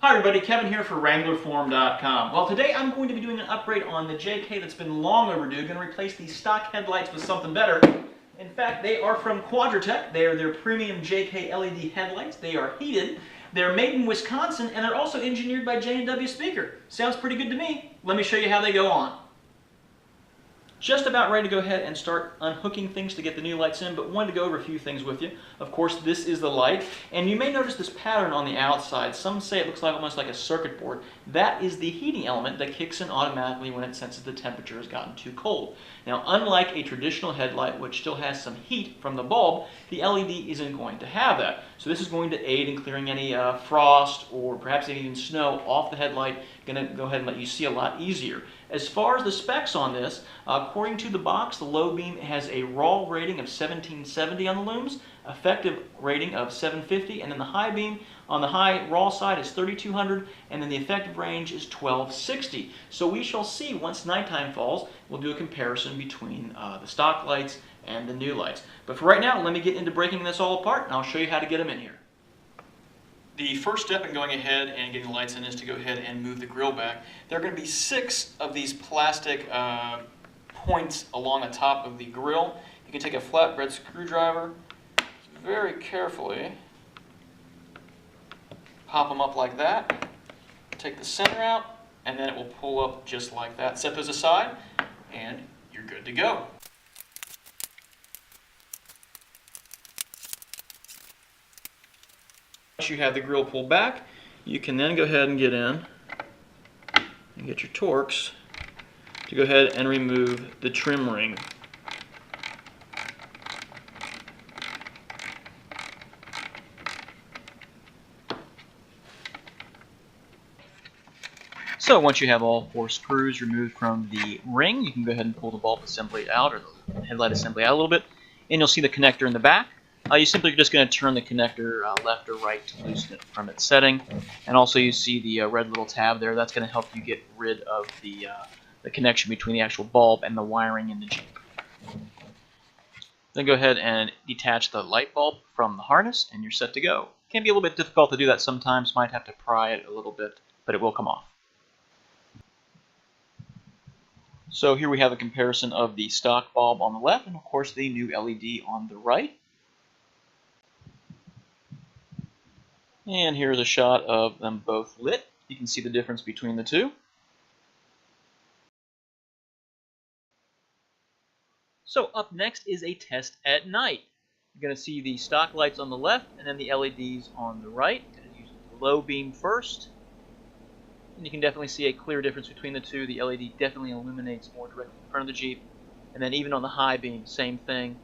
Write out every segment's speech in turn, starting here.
Hi everybody, Kevin here for WranglerForum.com. Well, today I'm going to be doing an upgrade on the JK that's been long overdue. Going to replace the stock headlights with something better. In fact, they are from Quadratec. They are their premium JK LED headlights. They are heated. They're made in Wisconsin, and they're also engineered by J&W Speaker. Sounds pretty good to me. Let me show you how they go on. Just about ready to go ahead and start unhooking things to get the new lights in, but wanted to go over a few things with you. Of course, this is the light, and you may notice this pattern on the outside. Some say it looks like almost like a circuit board. That is the heating element that kicks in automatically when it senses the temperature has gotten too cold. Now, unlike a traditional headlight, which still has some heat from the bulb, the LED isn't going to have that. So this is going to aid in clearing any frost or perhaps even snow off the headlight. Going to go ahead and let you see a lot easier. As far as the specs on this, according to the box, the low beam has a raw rating of 1770 on the looms, effective rating of 750, and then the high beam on the high raw side is 3200, and then the effective range is 1260. So we shall see once nighttime falls. We'll do a comparison between the stock lights and the new lights. But for right now, let me get into breaking this all apart, and I'll show you how to get them in here. The first step in going ahead and getting the lights in is to go ahead and move the grill back. There are going to be 6 of these plastic points along the top of the grill. You can take a flatbread screwdriver, very carefully pop them up like that, take the center out, and then it will pull up just like that. Set those aside, and you're good to go. Once you have the grill pulled back, you can then go ahead and get in and get your Torx to go ahead and remove the trim ring. So once you have all 4 screws removed from the ring, you can go ahead and pull the bulb assembly out, or the headlight assembly out a little bit, and you'll see the connector in the back. You simply are just going to turn the connector left or right to loosen it from its setting. And also you see the red little tab there. That's going to help you get rid of the connection between the actual bulb and the wiring in the Jeep. Then go ahead and detach the light bulb from the harness, and you're set to go. It can be a little bit difficult to do that sometimes. Might have to pry it a little bit, but it will come off. So here we have a comparison of the stock bulb on the left and, of course, the new LED on the right. And here's a shot of them both lit. You can see the difference between the two. So up next is a test at night. You're going to see the stock lights on the left and then the LEDs on the right. I'm going to use the low beam first. And you can definitely see a clear difference between the two. The LED definitely illuminates more directly in front of the Jeep. And then even on the high beam, same thing.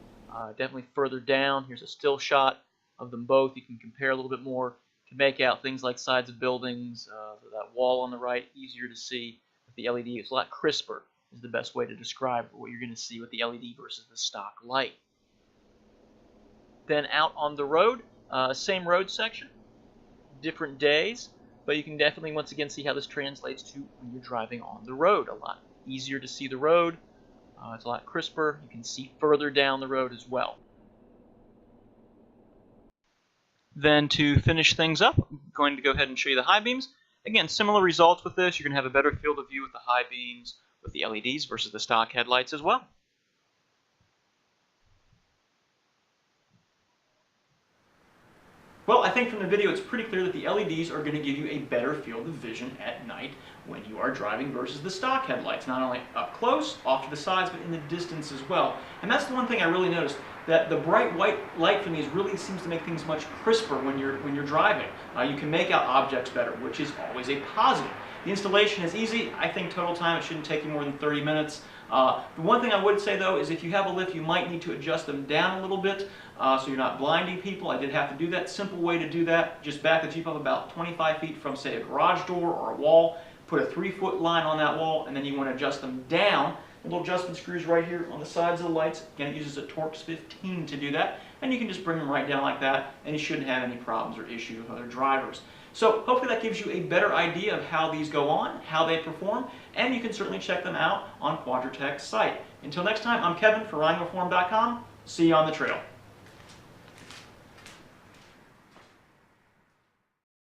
Definitely further down. Here's a still shot of them both. You can compare a little bit more to make out things like sides of buildings. That wall on the right, easier to see with the LED. It's a lot crisper is the best way to describe what you're going to see with the LED versus the stock light. Then out on the road, same road section, different days. But you can definitely, once again, see how this translates to when you're driving on the road. A lot easier to see the road. It's a lot crisper. You can see further down the road as well. Then to finish things up, I'm going to go ahead and show you the high beams. Again, similar results with this. You're going to have a better field of view with the high beams with the LEDs versus the stock headlights as well. Well, I think from the video it's pretty clear that the LEDs are going to give you a better field of vision at night when you are driving versus the stock headlights, not only up close, off to the sides, but in the distance as well. And that's the one thing I really noticed, that the bright white light from these really seems to make things much crisper when you're driving. You can make out objects better, which is always a positive. The installation is easy. I think total time it shouldn't take you more than 30 minutes. The one thing I would say though is if you have a lift, you might need to adjust them down a little bit so you're not blinding people. I did have to do that. Simple way to do that, just back the Jeep up about 25 feet from, say, a garage door or a wall. Put a 3-foot line on that wall, and then you want to adjust them down. Little adjustment screws right here on the sides of the lights. Again, it uses a Torx 15 to do that, and you can just bring them right down like that, and you shouldn't have any problems or issues with other drivers. So hopefully that gives you a better idea of how these go on, how they perform, and you can certainly check them out on Quadratec's site. Until next time, I'm Kevin for WranglerForum.com. See you on the trail.